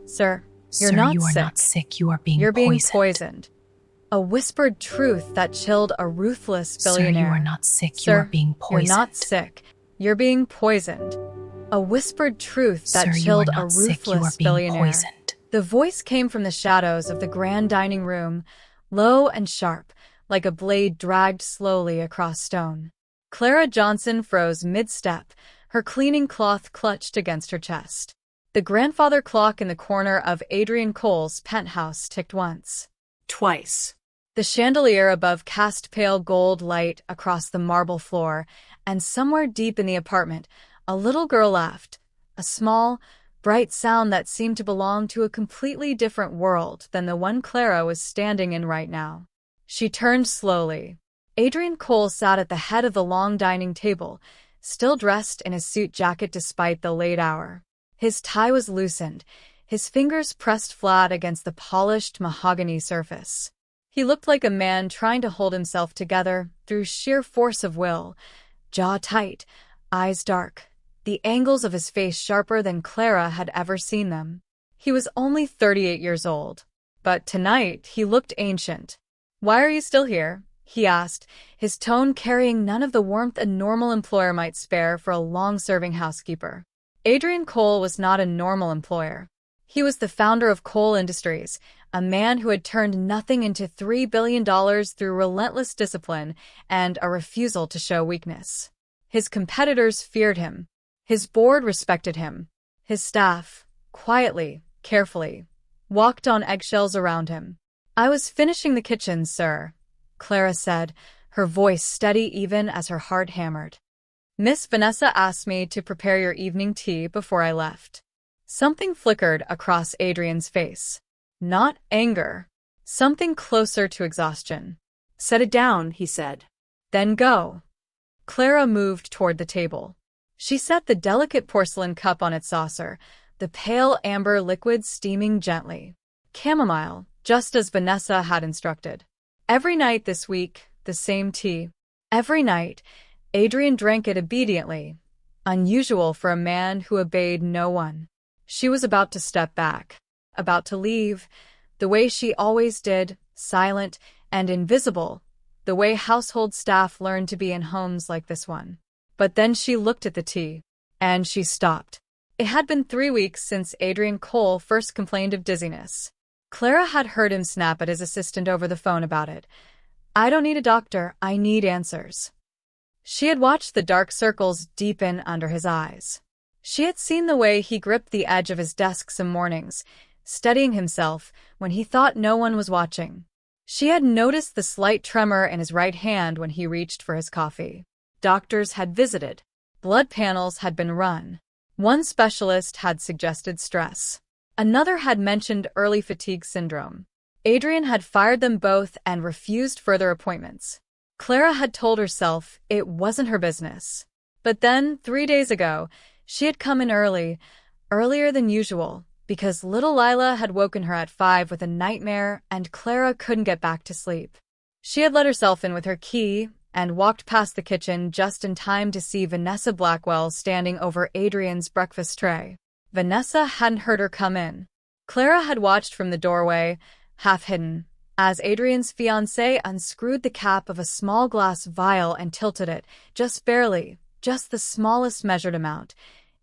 Sir, you're Sir, not you are sick. not sick. You are being You're being poisoned. poisoned. A whispered truth that chilled a ruthless billionaire. Sir, you are not sick. Sir, You are being you're poisoned. not sick. You're being poisoned. A whispered truth that Sir, you are chilled a not sick. You are ruthless being billionaire. poisoned. The voice came from the shadows of the grand dining room, low and sharp, like a blade dragged slowly across stone. Clara Johnson froze mid-step, her cleaning cloth clutched against her chest. The grandfather clock in the corner of Adrian Cole's penthouse ticked once. Twice. The chandelier above cast pale gold light across the marble floor, and somewhere deep in the apartment, a little girl laughed, a small, bright sound that seemed to belong to a completely different world than the one Clara was standing in right now. She turned slowly. Adrian Cole sat at the head of the long dining table, still dressed in his suit jacket despite the late hour. His tie was loosened, his fingers pressed flat against the polished mahogany surface. He looked like a man trying to hold himself together through sheer force of will, jaw tight, eyes dark, the angles of his face sharper than Clara had ever seen them. He was only 38 years old, but tonight he looked ancient. "Why are you still here?" he asked, his tone carrying none of the warmth a normal employer might spare for a long-serving housekeeper. Adrian Cole was not a normal employer. He was the founder of Cole Industries, a man who had turned nothing into $3 billion through relentless discipline and a refusal to show weakness. His competitors feared him. His board respected him. His staff, quietly, carefully, walked on eggshells around him. "I was finishing the kitchen, sir," Clara said, her voice steady even as her heart hammered. "Miss Vanessa asked me to prepare your evening tea before I left." Something flickered across Adrian's face. Not anger. Something closer to exhaustion. "Set it down," he said. "Then go." Clara moved toward the table. She set the delicate porcelain cup on its saucer, the pale amber liquid steaming gently. Chamomile, just as Vanessa had instructed. Every night this week, the same tea. Every night, Adrian drank it obediently, unusual for a man who obeyed no one. She was about to step back, about to leave, the way she always did, silent and invisible, the way household staff learned to be in homes like this one. But then she looked at the tea, and she stopped. It had been 3 weeks since Adrian Cole first complained of dizziness. Clara had heard him snap at his assistant over the phone about it. "I don't need a doctor, I need answers." She had watched the dark circles deepen under his eyes. She had seen the way he gripped the edge of his desk some mornings, steadying himself when he thought no one was watching. She had noticed the slight tremor in his right hand when he reached for his coffee. Doctors had visited. Blood panels had been run. One specialist had suggested stress. Another had mentioned early fatigue syndrome. Adrian had fired them both and refused further appointments. Clara had told herself it wasn't her business. But then, 3 days ago, she had come in early, earlier than usual, because little Lila had woken her at 5 with a nightmare and Clara couldn't get back to sleep. She had let herself in with her key and walked past the kitchen just in time to see Vanessa Blackwell standing over Adrian's breakfast tray. Vanessa hadn't heard her come in. Clara had watched from the doorway, half hidden, as Adrian's fiancé unscrewed the cap of a small glass vial and tilted it, just barely, just the smallest measured amount,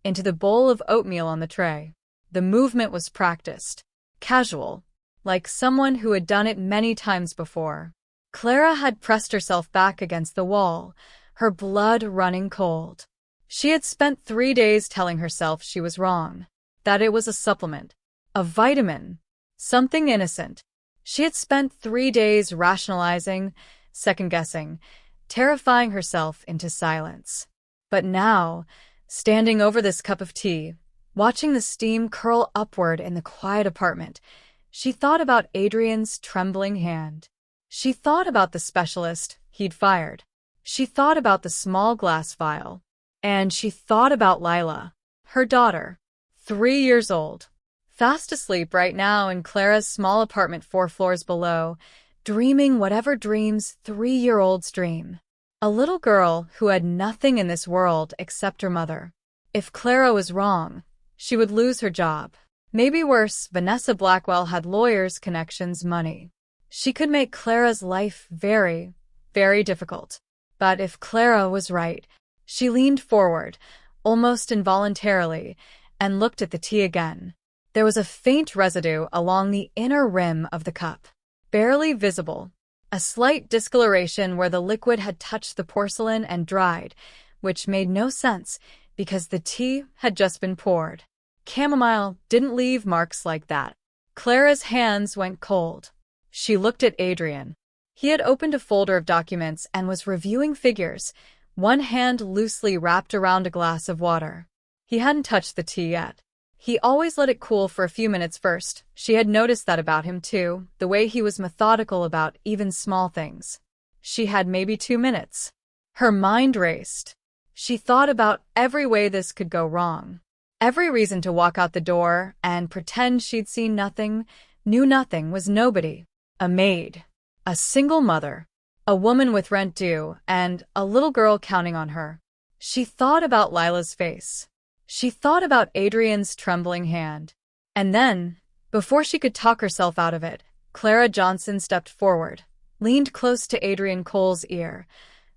into the bowl of oatmeal on the tray. The movement was practiced, casual, like someone who had done it many times before. Clara had pressed herself back against the wall, her blood running cold. She had spent 3 days telling herself she was wrong, that it was a supplement, a vitamin, something innocent. She had spent 3 days rationalizing, second-guessing, terrifying herself into silence. But now, standing over this cup of tea, watching the steam curl upward in the quiet apartment, she thought about Adrian's trembling hand. She thought about the specialist he'd fired. She thought about the small glass vial. And she thought about Lila, her daughter, 3 years old, fast asleep right now in Clara's small apartment 4 floors below, dreaming whatever dreams 3-year-olds dream. A little girl who had nothing in this world except her mother. If Clara was wrong, she would lose her job. Maybe worse, Vanessa Blackwell had lawyers, connections, money. She could make Clara's life very, very difficult. But if Clara was right, she leaned forward, almost involuntarily, and looked at the tea again. There was a faint residue along the inner rim of the cup, barely visible, a slight discoloration where the liquid had touched the porcelain and dried, which made no sense because the tea had just been poured. Chamomile didn't leave marks like that. Clara's hands went cold. She looked at Adrian. He had opened a folder of documents and was reviewing figures, one hand loosely wrapped around a glass of water. He hadn't touched the tea yet. He always let it cool for a few minutes first. She had noticed that about him too, the way he was methodical about even small things. She had maybe 2 minutes. Her mind raced. She thought about every way this could go wrong. Every reason to walk out the door and pretend she'd seen nothing, knew nothing, was nobody. A maid. A single mother. A woman with rent due, and a little girl counting on her. She thought about Lila's face. She thought about Adrian's trembling hand. And then, before she could talk herself out of it, Clara Johnson stepped forward, leaned close to Adrian Cole's ear,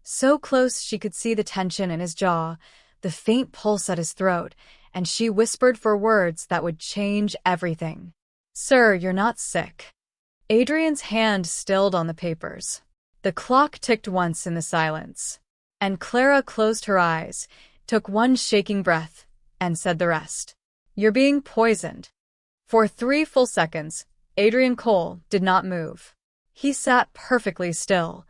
so close she could see the tension in his jaw, the faint pulse at his throat, and she whispered for words that would change everything. "Sir, you're not sick." Adrian's hand stilled on the papers. The clock ticked once in the silence, and Clara closed her eyes, took one shaking breath, and said the rest. "You're being poisoned." For 3 full seconds, Adrian Cole did not move. He sat perfectly still,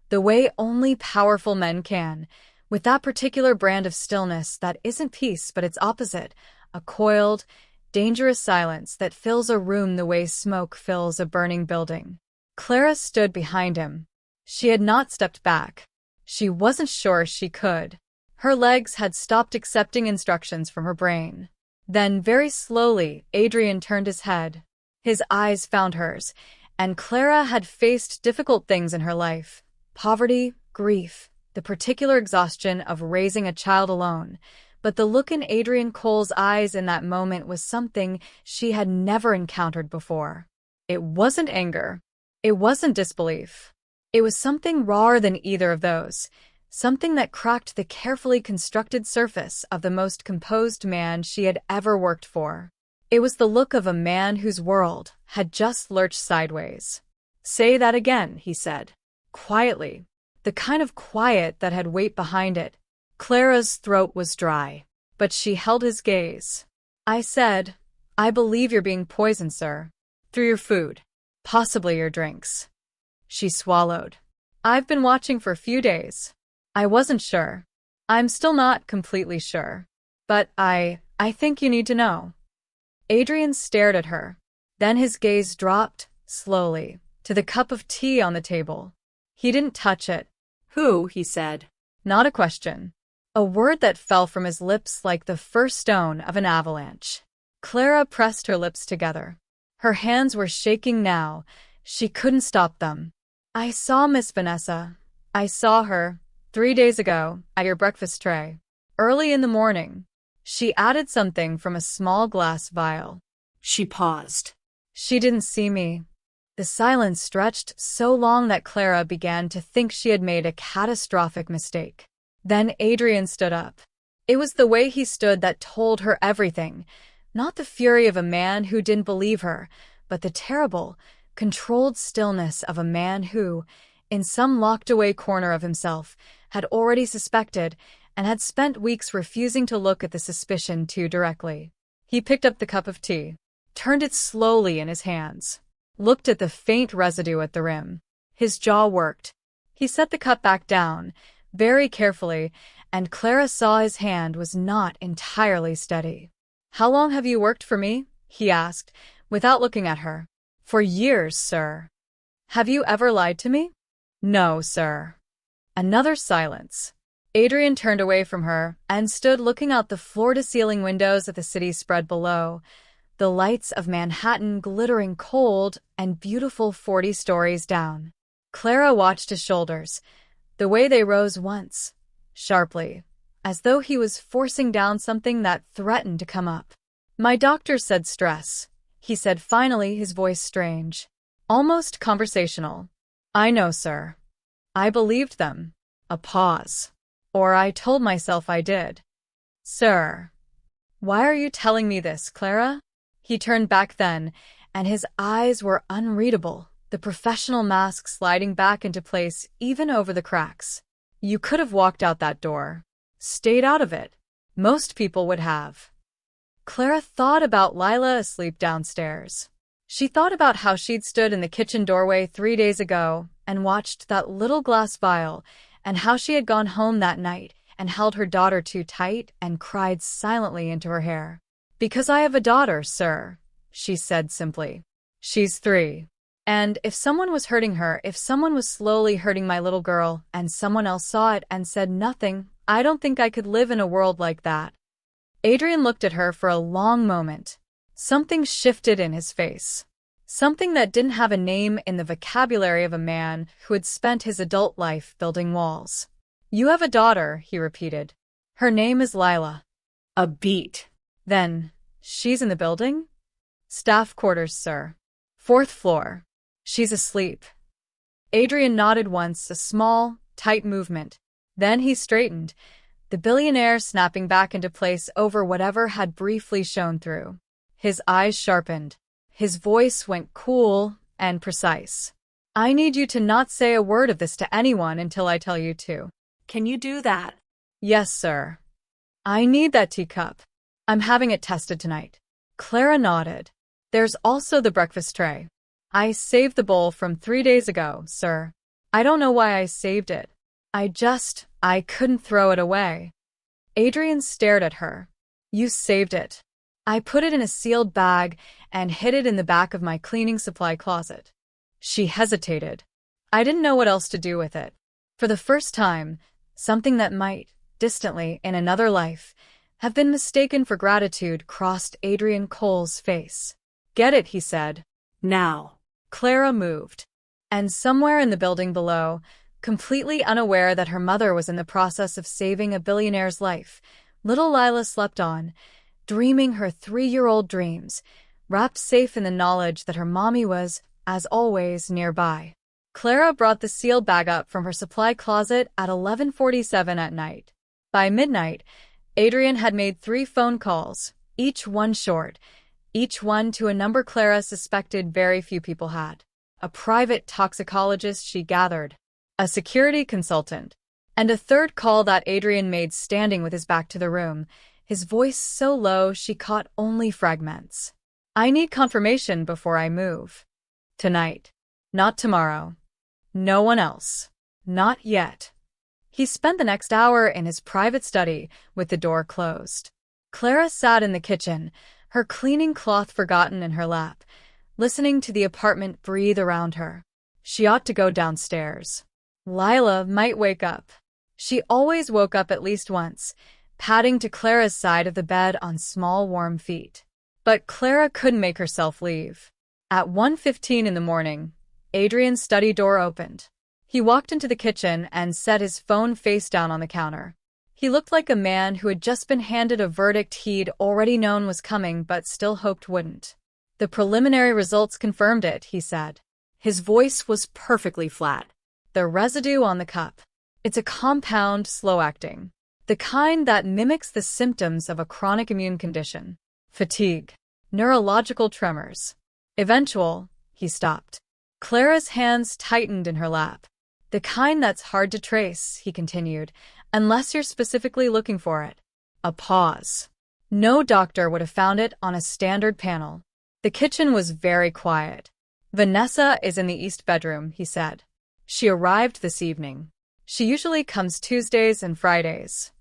the way only powerful men can, with that particular brand of stillness that isn't peace but its opposite, a coiled, dangerous silence that fills a room the way smoke fills a burning building. Clara stood behind him. She had not stepped back. She wasn't sure she could. Her legs had stopped accepting instructions from her brain. Then, very slowly, Adrian turned his head. His eyes found hers, and Clara had faced difficult things in her life. Poverty, grief, the particular exhaustion of raising a child alone. But the look in Adrian Cole's eyes in that moment was something she had never encountered before. It wasn't anger. It wasn't disbelief. It was something rawer than either of those. Something that cracked the carefully constructed surface of the most composed man she had ever worked for. It was the look of a man whose world had just lurched sideways. "Say that again," he said, quietly, the kind of quiet that had weight behind it. Clara's throat was dry, but she held his gaze. "I said, I believe you're being poisoned, sir. Through your food. Possibly your drinks." She swallowed. "I've been watching for a few days. I wasn't sure. I'm still not completely sure. But I think you need to know." Adrian stared at her. Then his gaze dropped, slowly, to the cup of tea on the table. He didn't touch it. "Who?" he said. Not a question. A word that fell from his lips like the first stone of an avalanche. Clara pressed her lips together. Her hands were shaking now. She couldn't stop them. "I saw Miss Vanessa. I saw her 3 days ago at your breakfast tray. Early in the morning." She added something from a small glass vial. She paused. "She didn't see me." The silence stretched so long that Clara began to think she had made a catastrophic mistake. Then Adrian stood up. It was the way he stood that told her everything. Not the fury of a man who didn't believe her, but the terrible, controlled stillness of a man who, in some locked-away corner of himself, had already suspected and had spent weeks refusing to look at the suspicion too directly. He picked up the cup of tea, turned it slowly in his hands, looked at the faint residue at the rim. His jaw worked. He set the cup back down, very carefully, and Clara saw his hand was not entirely steady. "How long have you worked for me?" he asked, without looking at her. "For years, sir." "Have you ever lied to me?" "No, sir." Another silence. Adrian turned away from her and stood looking out the floor-to-ceiling windows at the city spread below, the lights of Manhattan glittering cold and beautiful 40 stories down. Clara watched his shoulders, the way they rose once, sharply, as though he was forcing down something that threatened to come up. My doctor said stress, he said finally, his voice strange. Almost conversational. I know, sir. I believed them. A pause. Or I told myself I did. Sir. Why are you telling me this, Clara? He turned back then, and his eyes were unreadable, the professional mask sliding back into place even over the cracks. You could have walked out that door. Stayed out of it. Most people would have. Clara thought about Lila asleep downstairs. She thought about how she'd stood in the kitchen doorway 3 days ago and watched that little glass vial, and how she had gone home that night and held her daughter too tight and cried silently into her hair. Because I have a daughter, sir, she said simply. She's 3. And if someone was hurting her, if someone was slowly hurting my little girl, and someone else saw it and said nothing, I don't think I could live in a world like that. Adrian looked at her for a long moment. Something shifted in his face. Something that didn't have a name in the vocabulary of a man who had spent his adult life building walls. You have a daughter, he repeated. Her name is Lila. A beat. Then, she's in the building? Staff quarters, sir. 4th floor. She's asleep. Adrian nodded once, a small, tight movement. Then he straightened, the billionaire snapping back into place over whatever had briefly shone through. His eyes sharpened. His voice went cool and precise. I need you to not say a word of this to anyone until I tell you to. Can you do that? Yes, sir. I need that teacup. I'm having it tested tonight. Clara nodded. There's also the breakfast tray. I saved the bowl from 3 days ago, sir. I don't know why I saved it. I couldn't throw it away. Adrian stared at her. You saved it. I put it in a sealed bag and hid it in the back of my cleaning supply closet. She hesitated. I didn't know what else to do with it. For the first time, something that might, distantly, in another life, have been mistaken for gratitude crossed Adrian Cole's face. Get it, he said. Now. Clara moved. And somewhere in the building below, completely unaware that her mother was in the process of saving a billionaire's life, little Lila slept on, dreaming her 3-year-old dreams, wrapped safe in the knowledge that her mommy was, as always, nearby. Clara brought the sealed bag up from her supply closet at 11:47 at night. By midnight, Adrian had made 3 phone calls, each one short, each one to a number Clara suspected very few people had. A private toxicologist, she gathered, a security consultant, and a third call that Adrian made standing with his back to the room, his voice so low she caught only fragments. I need confirmation before I move. Tonight. Not tomorrow. No one else. Not yet. He spent the next hour in his private study with the door closed. Clara sat in the kitchen, her cleaning cloth forgotten in her lap, listening to the apartment breathe around her. She ought to go downstairs. Lila might wake up. She always woke up at least once, padding to Clara's side of the bed on small warm feet. But Clara couldn't make herself leave. At 1:15 in the morning, Adrian's study door opened. He walked into the kitchen and set his phone face down on the counter. He looked like a man who had just been handed a verdict he'd already known was coming but still hoped wouldn't. The preliminary results confirmed it, he said. His voice was perfectly flat. The residue on the cup. It's a compound, slow-acting. The kind that mimics the symptoms of a chronic immune condition. Fatigue. Neurological tremors. Eventual, he stopped. Clara's hands tightened in her lap. The kind that's hard to trace, he continued, unless you're specifically looking for it. A pause. No doctor would have found it on a standard panel. The kitchen was very quiet. Vanessa is in the east bedroom, he said. She arrived this evening. She usually comes Tuesdays and Fridays.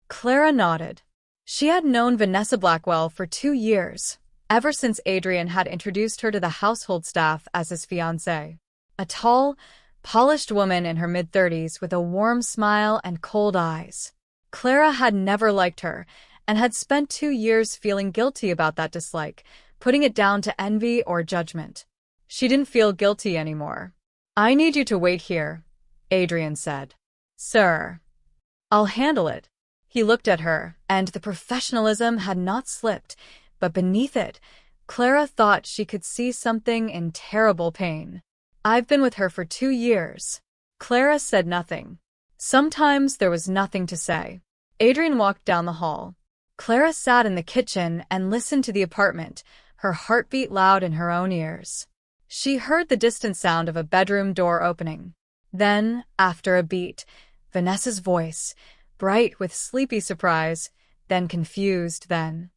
Clara nodded. She had known Vanessa Blackwell for 2 years, ever since Adrian had introduced her to the household staff as his fiancée. A tall, polished woman in her mid-30s with a warm smile and cold eyes. Clara had never liked her and had spent 2 years feeling guilty about that dislike, putting it down to envy or judgment. She didn't feel guilty anymore. I need you to wait here, Adrian said. Sir. I'll handle it. He looked at her, and the professionalism had not slipped, but beneath it, Clara thought she could see something in terrible pain. "I've been with her for 2 years." Clara said nothing. Sometimes there was nothing to say. Adrian walked down the hall. Clara sat in the kitchen and listened to the apartment, her heartbeat loud in her own ears. She heard the distant sound of a bedroom door opening. Then, after a beat, Vanessa's voice, bright with sleepy surprise, then confused, then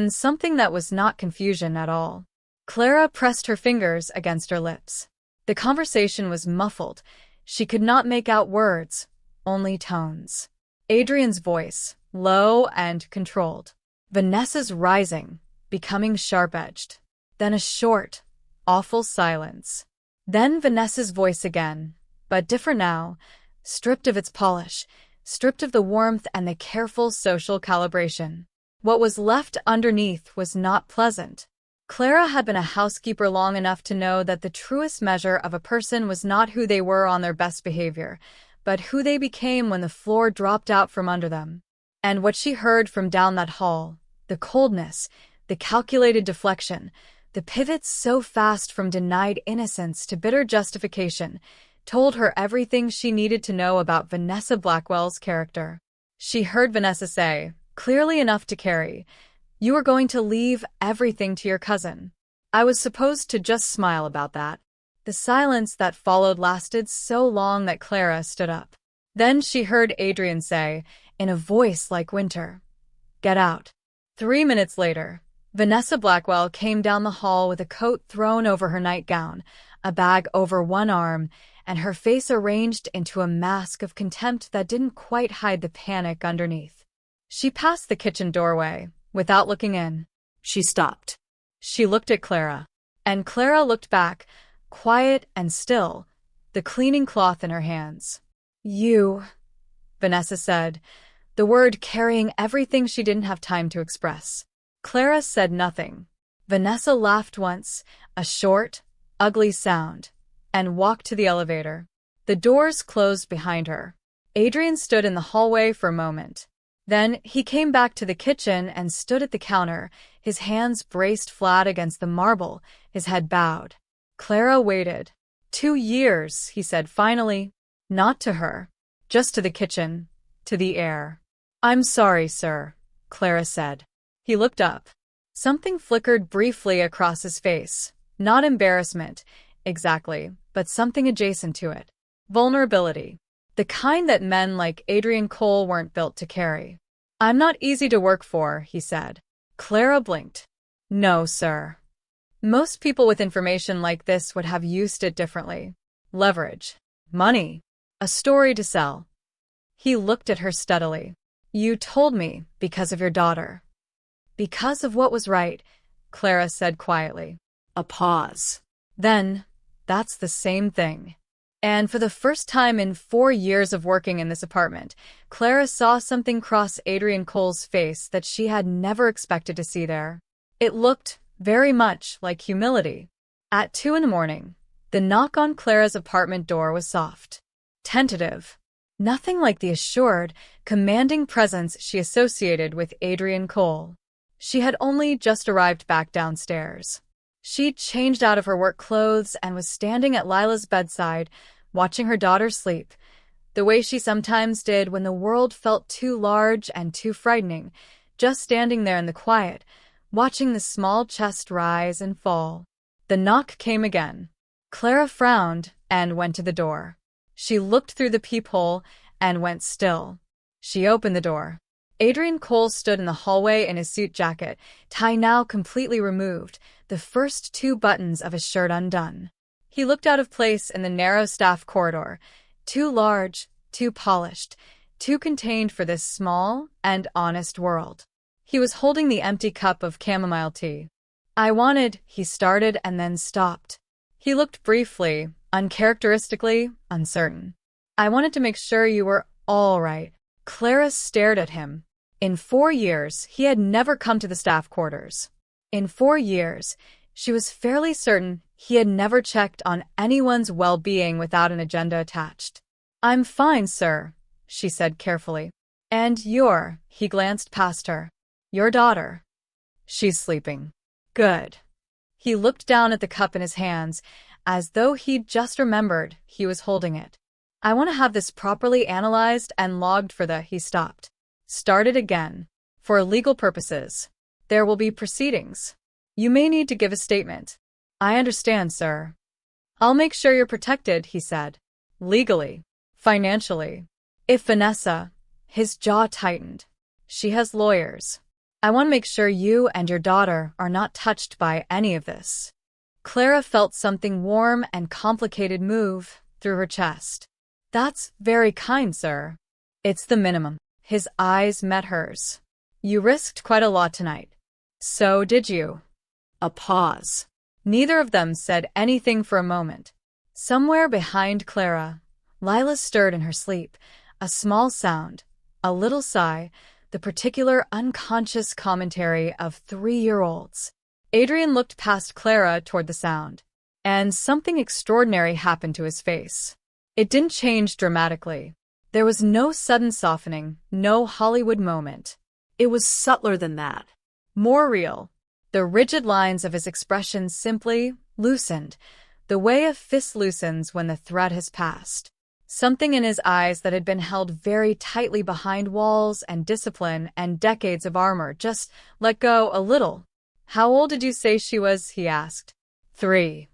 something that was not confusion at all. Clara pressed her fingers against her lips. The conversation was muffled. She could not make out words, only tones. Adrian's voice, low and controlled. Vanessa's rising, becoming sharp-edged. Then a short, awful silence. Then Vanessa's voice again, but different now, stripped of its polish, stripped of the warmth and the careful social calibration. What was left underneath was not pleasant. Clara had been a housekeeper long enough to know that the truest measure of a person was not who they were on their best behavior, but who they became when the floor dropped out from under them. And what she heard from down that hall, the coldness, the calculated deflection, the pivots so fast from denied innocence to bitter justification, told her everything she needed to know about Vanessa Blackwell's character. She heard Vanessa say, clearly enough to carry, "You are going to leave everything to your cousin." I was supposed to just smile about that. The silence that followed lasted so long that Clara stood up. Then she heard Adrian say, in a voice like winter, "Get out." 3 minutes later, Vanessa Blackwell came down the hall with a coat thrown over her nightgown, a bag over one arm, and her face arranged into a mask of contempt that didn't quite hide the panic underneath. She passed the kitchen doorway, without looking in. She stopped. She looked at Clara, and Clara looked back, quiet and still, the cleaning cloth in her hands. "You," Vanessa said, the word carrying everything she didn't have time to express. Clara said nothing. Vanessa laughed once, a short, ugly sound, and walked to the elevator. The doors closed behind her. Adrian stood in the hallway for a moment. Then he came back to the kitchen and stood at the counter, his hands braced flat against the marble, his head bowed. Clara waited. 2 years, he said finally. Not to her, just to the kitchen, to the air. "I'm sorry, sir," Clara said. He looked up. Something flickered briefly across his face. Not embarrassment, exactly, but something adjacent to it. Vulnerability. The kind that men like Adrian Cole weren't built to carry. "I'm not easy to work for," he said. Clara blinked. "No, sir." Most people with information like this would have used it differently. Leverage. Money. A story to sell. He looked at her steadily. "You told me because of your daughter." "Because of what was right," Clara said quietly. A pause. "Then, that's the same thing." And for the first time in 4 years of working in this apartment, Clara saw something cross Adrian Cole's face that she had never expected to see there. It looked very much like humility. At 2 in the morning, the knock on Clara's apartment door was soft. Tentative. Nothing like the assured, commanding presence she associated with Adrian Cole. She had only just arrived back downstairs. She'd changed out of her work clothes and was standing at Lila's bedside, watching her daughter sleep, the way she sometimes did when the world felt too large and too frightening, just standing there in the quiet, watching the small chest rise and fall. The knock came again. Clara frowned and went to the door. She looked through the peephole and went still. She opened the door. Adrian Cole stood in the hallway in his suit jacket, tie now completely removed, the first 2 buttons of his shirt undone. He looked out of place in the narrow staff corridor, too large, too polished, too contained for this small and honest world. He was holding the empty cup of chamomile tea. He started and then stopped. He looked briefly, uncharacteristically, uncertain. "I wanted to make sure you were all right." Clara stared at him. In 4 years, he had never come to the staff quarters. In 4 years, she was fairly certain he had never checked on anyone's well-being without an agenda attached. "I'm fine, sir," she said carefully. "And he glanced past her. "Your daughter." She's sleeping. Good. He looked down at the cup in his hands, as though he'd just remembered he was holding it. I want to have this properly analyzed and logged for the. He stopped. Started again. For legal purposes. There will be proceedings. You may need to give a statement. I understand, sir. I'll make sure you're protected, he said. Legally. Financially. If Vanessa. His jaw tightened. She has lawyers. I want to make sure you and your daughter are not touched by any of this. Clara felt something warm and complicated move through her chest. That's very kind, sir. It's the minimum. His eyes met hers. You risked quite a lot tonight. So did you. A pause. Neither of them said anything for a moment. Somewhere behind Clara, Lila stirred in her sleep, a small sound, a little sigh, the particular unconscious commentary of 3-year-olds. Adrian looked past Clara toward the sound, and something extraordinary happened to his face. It didn't change dramatically. There was no sudden softening, no Hollywood moment. It was subtler than that. More real. The rigid lines of his expression simply loosened, the way a fist loosens when the threat has passed. Something in his eyes that had been held very tightly behind walls and discipline and decades of armor just let go a little. How old did you say she was? He asked. 3.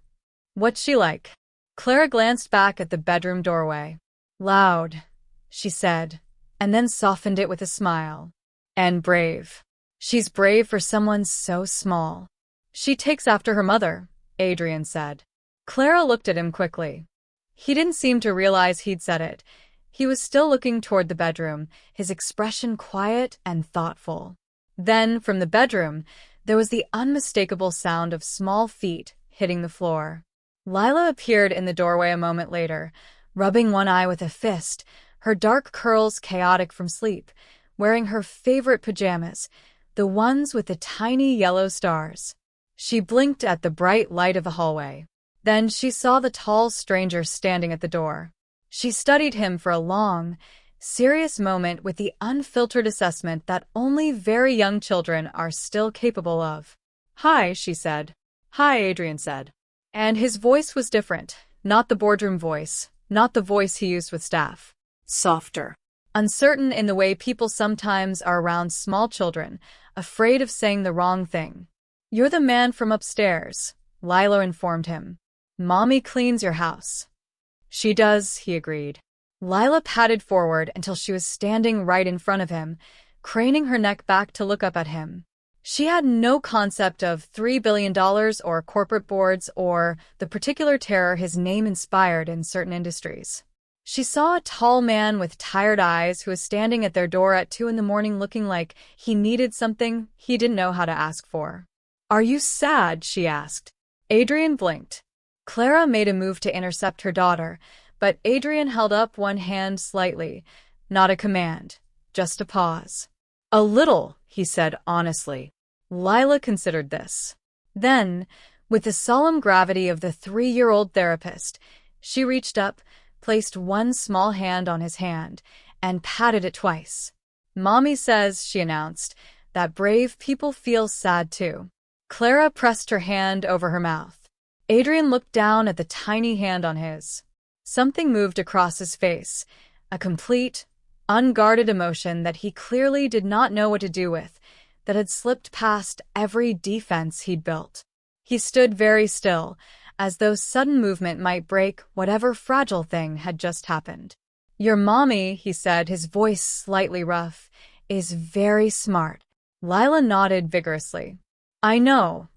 What's she like? Clara glanced back at the bedroom doorway. Loud, she said, and then softened it with a smile. And brave. She's brave for someone so small. She takes after her mother, Adrian said. Clara looked at him quickly. He didn't seem to realize he'd said it. He was still looking toward the bedroom, his expression quiet and thoughtful. Then, from the bedroom, there was the unmistakable sound of small feet hitting the floor. Lila appeared in the doorway a moment later, rubbing one eye with a fist, her dark curls chaotic from sleep, wearing her favorite pajamas, the ones with the tiny yellow stars. She blinked at the bright light of the hallway. Then she saw the tall stranger standing at the door. She studied him for a long, serious moment with the unfiltered assessment that only very young children are still capable of. Hi, she said. Hi, Adrian said. And his voice was different, not the boardroom voice, not the voice he used with staff. Softer. Uncertain in the way people sometimes are around small children, afraid of saying the wrong thing. You're the man from upstairs, Lila informed him. Mommy cleans your house. She does, he agreed. Lila padded forward until she was standing right in front of him, craning her neck back to look up at him. She had no concept of $3 billion or corporate boards or the particular terror his name inspired in certain industries. She saw a tall man with tired eyes who was standing at their door at 2 a.m. looking like he needed something he didn't know how to ask for. Are you sad? She asked. Adrian blinked. Clara made a move to intercept her daughter, but Adrian held up one hand slightly, not a command, just a pause. A little, he said honestly. Lila considered this. Then, with the solemn gravity of the 3-year-old therapist, she reached up, placed one small hand on his hand, and patted it twice. Mommy says, she announced, that brave people feel sad too. Clara pressed her hand over her mouth. Adrian looked down at the tiny hand on his. Something moved across his face, a complete, unguarded emotion that he clearly did not know what to do with, that had slipped past every defense he'd built. He stood very still, as though sudden movement might break whatever fragile thing had just happened. Your mommy, he said, his voice slightly rough, is very smart. Lila nodded vigorously. I know.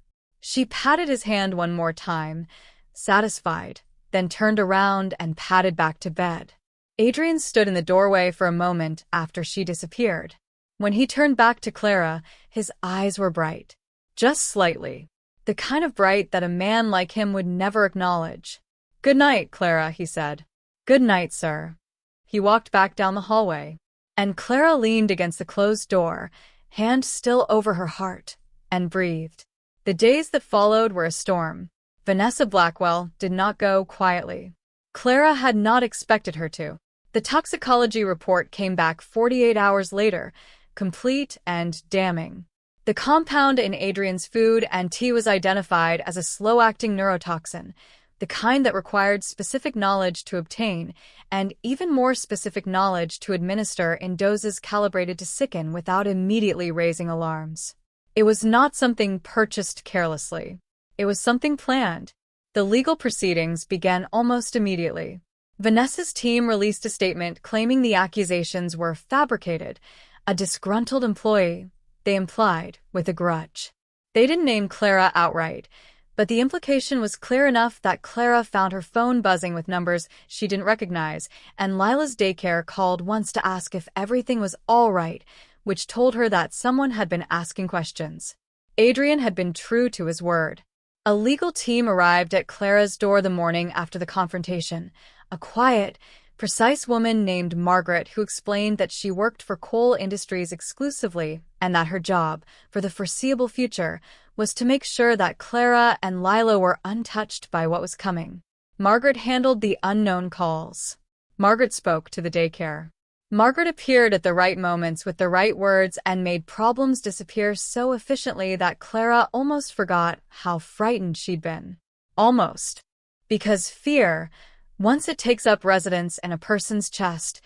She patted his hand one more time, satisfied, then turned around and padded back to bed. Adrian stood in the doorway for a moment after she disappeared. When he turned back to Clara, his eyes were bright. Just slightly. The kind of bright that a man like him would never acknowledge. Good night, Clara, he said. Good night, sir. He walked back down the hallway, and Clara leaned against the closed door, hand still over her heart, and breathed. The days that followed were a storm. Vanessa Blackwell did not go quietly. Clara had not expected her to. The toxicology report came back 48 hours later, complete and damning. The compound in Adrian's food and tea was identified as a slow-acting neurotoxin, the kind that required specific knowledge to obtain, and even more specific knowledge to administer in doses calibrated to sicken without immediately raising alarms. It was not something purchased carelessly. It was something planned. The legal proceedings began almost immediately. Vanessa's team released a statement claiming the accusations were fabricated, a disgruntled employee, they implied, with a grudge. They didn't name Clara outright, but the implication was clear enough that Clara found her phone buzzing with numbers she didn't recognize, and Lila's daycare called once to ask if everything was all right, which told her that someone had been asking questions. Adrian had been true to his word. A legal team arrived at Clara's door the morning after the confrontation, a quiet, precise woman named Margaret who explained that she worked for coal industries exclusively and that her job, for the foreseeable future, was to make sure that Clara and Lila were untouched by what was coming. Margaret handled the unknown calls. Margaret spoke to the daycare. Margaret appeared at the right moments with the right words and made problems disappear so efficiently that Clara almost forgot how frightened she'd been. Almost. Because fear, once it takes up residence in a person's chest,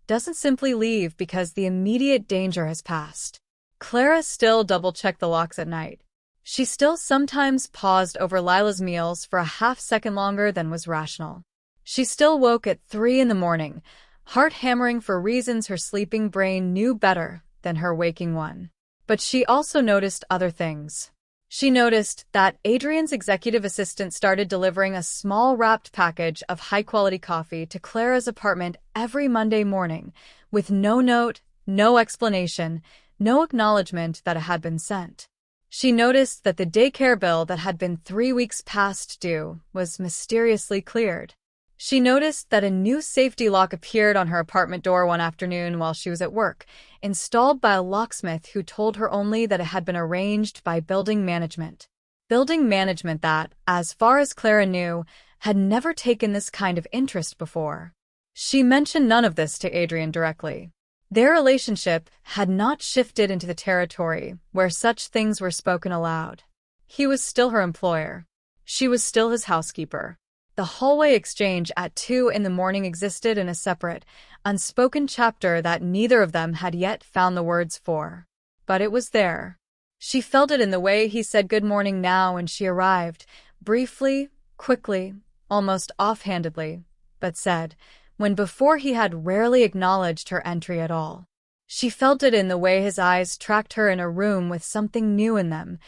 doesn't simply leave because the immediate danger has passed. Clara still double-checked the locks at night. She still sometimes paused over Lila's meals for a half-second longer than was rational. She still woke at 3 a.m, heart hammering for reasons her sleeping brain knew better than her waking one. But she also noticed other things. She noticed that Adrian's executive assistant started delivering a small wrapped package of high-quality coffee to Clara's apartment every Monday morning, with no note, no explanation, no acknowledgement that it had been sent. She noticed that the daycare bill that had been 3 weeks past due was mysteriously cleared. She noticed that a new safety lock appeared on her apartment door one afternoon while she was at work, installed by a locksmith who told her only that it had been arranged by building management. Building management that, as far as Clara knew, had never taken this kind of interest before. She mentioned none of this to Adrian directly. Their relationship had not shifted into the territory where such things were spoken aloud. He was still her employer. She was still his housekeeper. The hallway exchange at 2 a.m. existed in a separate, unspoken chapter that neither of them had yet found the words for. But it was there. She felt it in the way he said good morning now when she arrived, briefly, quickly, almost offhandedly, but said, when before he had rarely acknowledged her entry at all. She felt it in the way his eyes tracked her in a room with something new in them,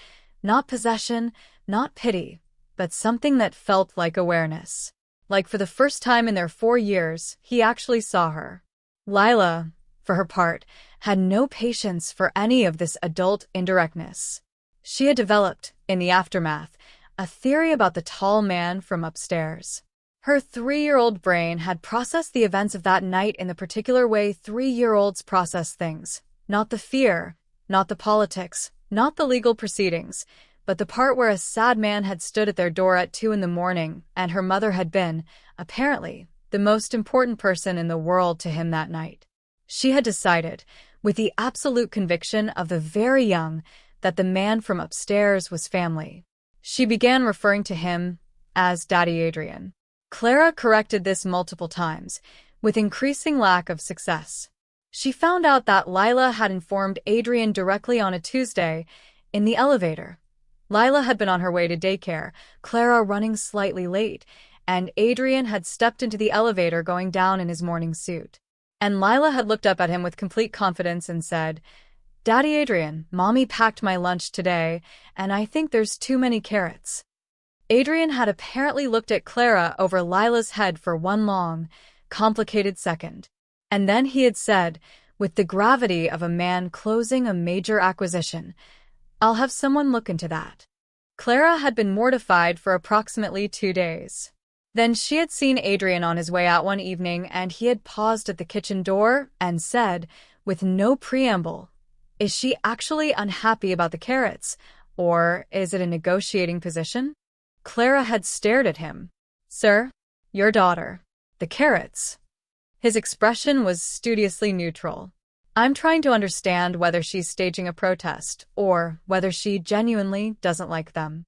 not possession, not pity, but something that felt like awareness. Like for the first time in their 4 years, he actually saw her. Lila, for her part, had no patience for any of this adult indirectness. She had developed, in the aftermath, a theory about the tall man from upstairs. Her 3-year-old brain had processed the events of that night in the particular way 3-year-olds process things. Not the fear, not the politics, not the legal proceedings, but the part where a sad man had stood at their door at 2 a.m, and her mother had been, apparently, the most important person in the world to him that night. She had decided, with the absolute conviction of the very young, that the man from upstairs was family. She began referring to him as Daddy Adrian. Clara corrected this multiple times, with increasing lack of success. She found out that Lila had informed Adrian directly on a Tuesday, in the elevator. Lila had been on her way to daycare, Clara running slightly late, and Adrian had stepped into the elevator going down in his morning suit. And Lila had looked up at him with complete confidence and said, "Daddy Adrian, Mommy packed my lunch today, and I think there's too many carrots." Adrian had apparently looked at Clara over Lila's head for one long, complicated second. And then he had said, with the gravity of a man closing a major acquisition, "I'll have someone look into that." Clara had been mortified for approximately 2 days. Then she had seen Adrian on his way out one evening, and he had paused at the kitchen door and said, with no preamble, "Is she actually unhappy about the carrots, or is it a negotiating position?" Clara had stared at him. "Sir, your daughter. The carrots." His expression was studiously neutral. I'm trying to understand whether she's staging a protest or whether she genuinely doesn't like them.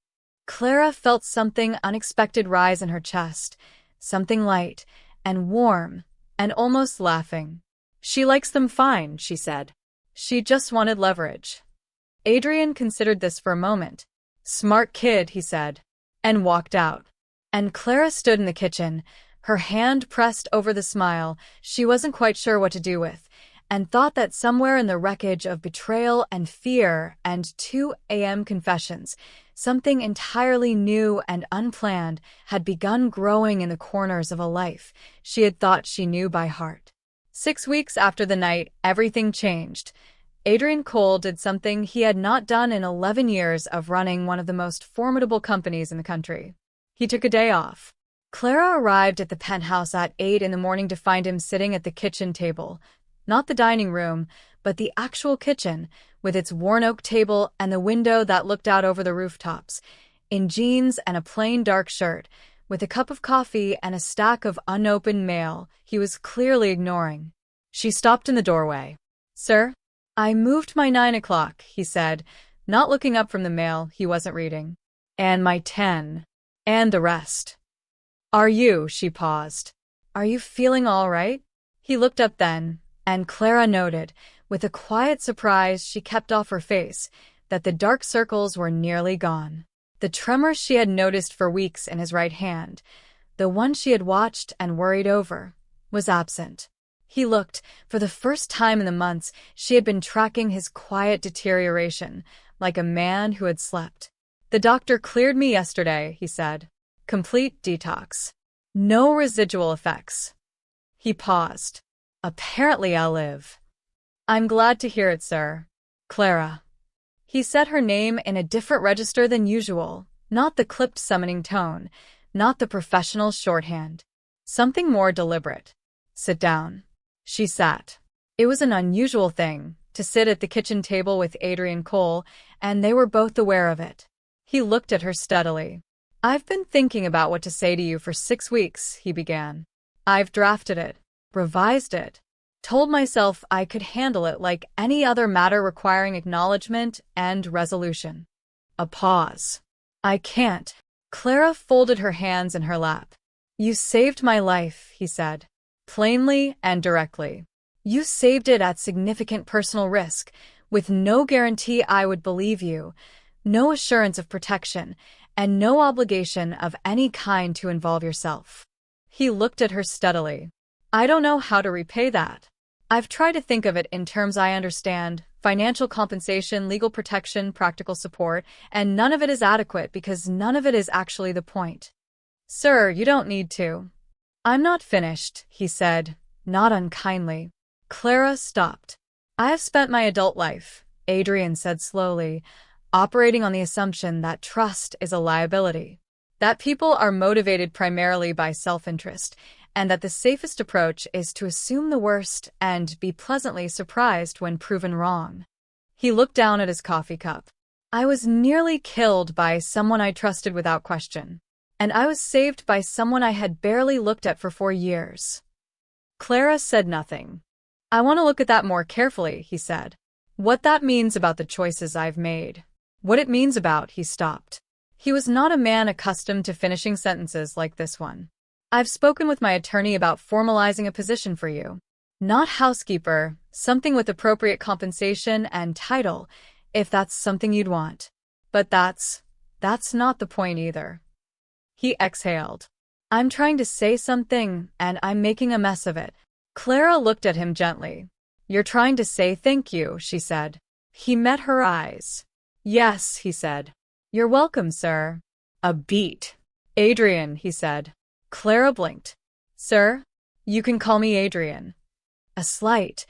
Clara felt something unexpected rise in her chest, something light and warm and almost laughing. She likes them fine, she said. She just wanted leverage. Adrian considered this for a moment. Smart kid, he said, and walked out. And Clara stood in the kitchen, her hand pressed over the smile she wasn't quite sure what to do with, and thought that somewhere in the wreckage of betrayal and fear and 2 a.m. confessions, something entirely new and unplanned had begun growing in the corners of a life she had thought she knew by heart. 6 weeks after the night everything changed. Adrian Cole did something he had not done in 11 years of running one of the most formidable companies in the country. He took a day off. Clara arrived at the penthouse at 8 in the morning to find him sitting at the kitchen table. Not the dining room, but the actual kitchen, with its worn oak table and the window that looked out over the rooftops. In jeans and a plain dark shirt, with a cup of coffee and a stack of unopened mail he was clearly ignoring. She stopped in the doorway. "Sir?" "I moved my 9 o'clock, he said, not looking up from the mail he wasn't reading. "And my 10. And the rest." "Are you?" She paused. "Are you feeling all right?" He looked up then, and Clara noted, with a quiet surprise she kept off her face, that the dark circles were nearly gone. The tremor she had noticed for weeks in his right hand, the one she had watched and worried over, was absent. He looked, for the first time in the months she had been tracking his quiet deterioration, like a man who had slept. "The doctor cleared me yesterday," he said. "Complete detox. No residual effects." He paused. "Apparently I'll live." "I'm glad to hear it, sir." "Clara." He said her name in a different register than usual, not the clipped summoning tone, not the professional shorthand. Something more deliberate. "Sit down." She sat. It was an unusual thing, to sit at the kitchen table with Adrian Cole, and they were both aware of it. He looked at her steadily. "I've been thinking about what to say to you for 6 weeks, he began. "I've drafted it, revised it, told myself I could handle it like any other matter requiring acknowledgement and resolution." A pause. "I can't." Clara folded her hands in her lap. "You saved my life," he said, plainly and directly. "You saved it at significant personal risk, with no guarantee I would believe you, no assurance of protection, and no obligation of any kind to involve yourself." He looked at her steadily. "I don't know how to repay that. I've tried to think of it in terms I understand: financial compensation, legal protection, practical support, and none of it is adequate because none of it is actually the point." "Sir, you don't need to." "I'm not finished," he said, not unkindly. Clara stopped. "I have spent my adult life," Adrian said slowly, "operating on the assumption that trust is a liability, that people are motivated primarily by self-interest, and that the safest approach is to assume the worst and be pleasantly surprised when proven wrong." He looked down at his coffee cup. "I was nearly killed by someone I trusted without question, and I was saved by someone I had barely looked at for 4 years." Clara said nothing. "I want to look at that more carefully," he said. "What that means about the choices I've made. What it means about—" He stopped. He was not a man accustomed to finishing sentences like this one. "I've spoken with my attorney about formalizing a position for you. Not housekeeper, something with appropriate compensation and title, if that's something you'd want. But that's not the point either." He exhaled. "I'm trying to say something, and I'm making a mess of it." Clara looked at him gently. "You're trying to say thank you," she said. He met her eyes. "Yes," he said. "You're welcome, sir." A beat. "Adrian," he said. Clara blinked. "Sir? You can call me Adrian." A slight,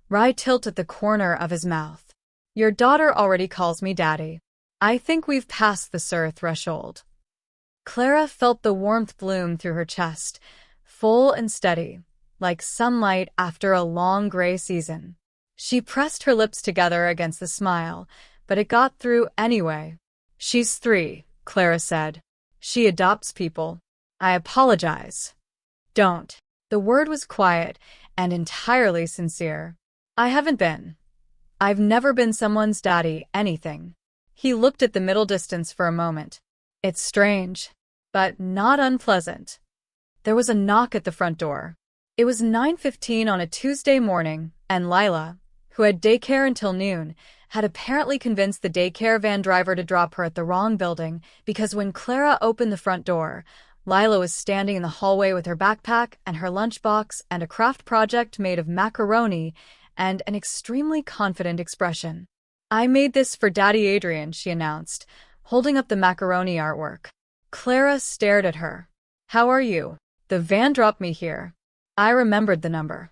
wry tilt at the corner of his mouth. "Your daughter already calls me Daddy. I think we've passed the sir threshold." Clara felt the warmth bloom through her chest, full and steady, like sunlight after a long gray season. She pressed her lips together against the smile, but it got through anyway. "She's 3, Clara said. "She adopts people." "I apologize." "Don't." The word was quiet and entirely sincere. I haven't been. I've never been someone's daddy, anything. He looked at the middle distance for a moment. It's strange, but not unpleasant. There was a knock at the front door. It was 9:15 on a Tuesday morning, and Lila, who had daycare until noon, had apparently convinced the daycare van driver to drop her at the wrong building because when Clara opened the front door, Lila was standing in the hallway with her backpack and her lunchbox and a craft project made of macaroni and an extremely confident expression. I made this for Daddy Adrian, she announced, holding up the macaroni artwork. Clara stared at her. How are you? The van dropped me here. I remembered the number.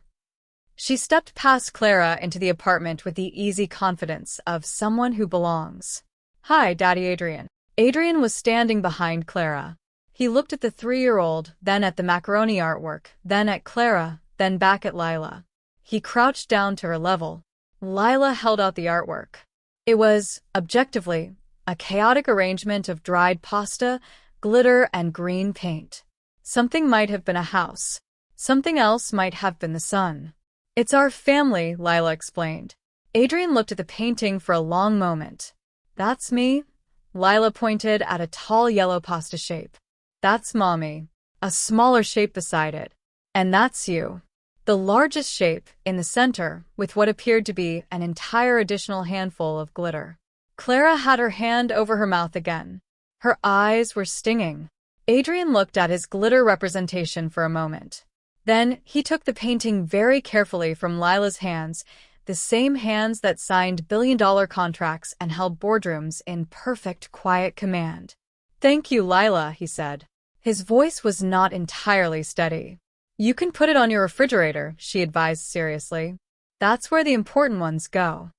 She stepped past Clara into the apartment with the easy confidence of someone who belongs. Hi, Daddy Adrian. Adrian was standing behind Clara. He looked at the 3-year-old, then at the macaroni artwork, then at Clara, then back at Lila. He crouched down to her level. Lila held out the artwork. It was, objectively, a chaotic arrangement of dried pasta, glitter, and green paint. Something might have been a house. Something else might have been the sun. It's our family, Lila explained. Adrian looked at the painting for a long moment. That's me? Lila pointed at a tall yellow pasta shape. That's Mommy. A smaller shape beside it. And that's you. The largest shape, in the center, with what appeared to be an entire additional handful of glitter. Clara had her hand over her mouth again. Her eyes were stinging. Adrian looked at his glitter representation for a moment. Then he took the painting very carefully from Lila's hands, the same hands that signed billion-dollar contracts and held boardrooms in perfect, quiet command. Thank you, Lila, he said. His voice was not entirely steady. You can put it on your refrigerator, she advised seriously. That's where the important ones go.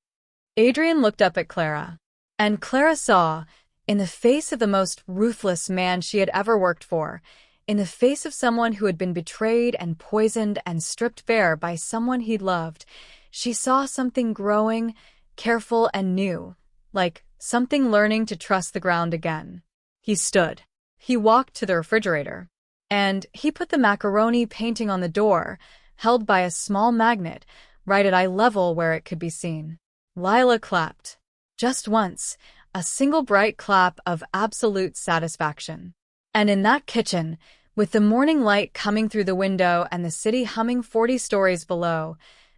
Adrian looked up at Clara. And Clara saw, in the face of the most ruthless man she had ever worked for, in the face of someone who had been betrayed and poisoned and stripped bare by someone he'd loved, she saw something growing, careful and new, like something learning to trust the ground again. He stood. He walked to the refrigerator. And he put the macaroni painting on the door, held by a small magnet, right at eye level where it could be seen. Lila clapped. Just once, a single bright clap of absolute satisfaction. And in that kitchen, with the morning light coming through the window and the city humming 40 stories below,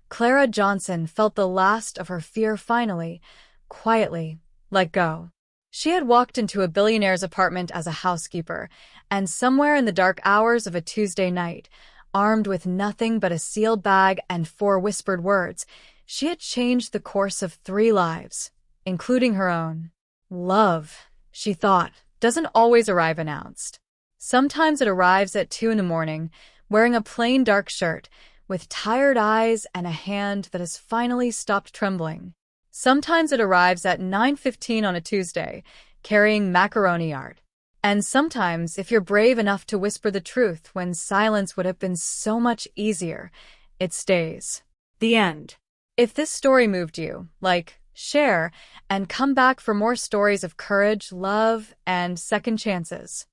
Clara Johnson felt the last of her fear finally, quietly, let go. She had walked into a billionaire's apartment as a housekeeper, and somewhere in the dark hours of a Tuesday night, armed with nothing but a sealed bag and 4 whispered words, she had changed the course of 3 lives, including her own. Love, she thought, doesn't always arrive announced. Sometimes it arrives at 2 in the morning, wearing a plain dark shirt, with tired eyes and a hand that has finally stopped trembling. Sometimes it arrives at 9:15 on a Tuesday, carrying macaroni art. And sometimes, if you're brave enough to whisper the truth when silence would have been so much easier, it stays. The end. If this story moved you, like, share, and come back for more stories of courage, love, and second chances.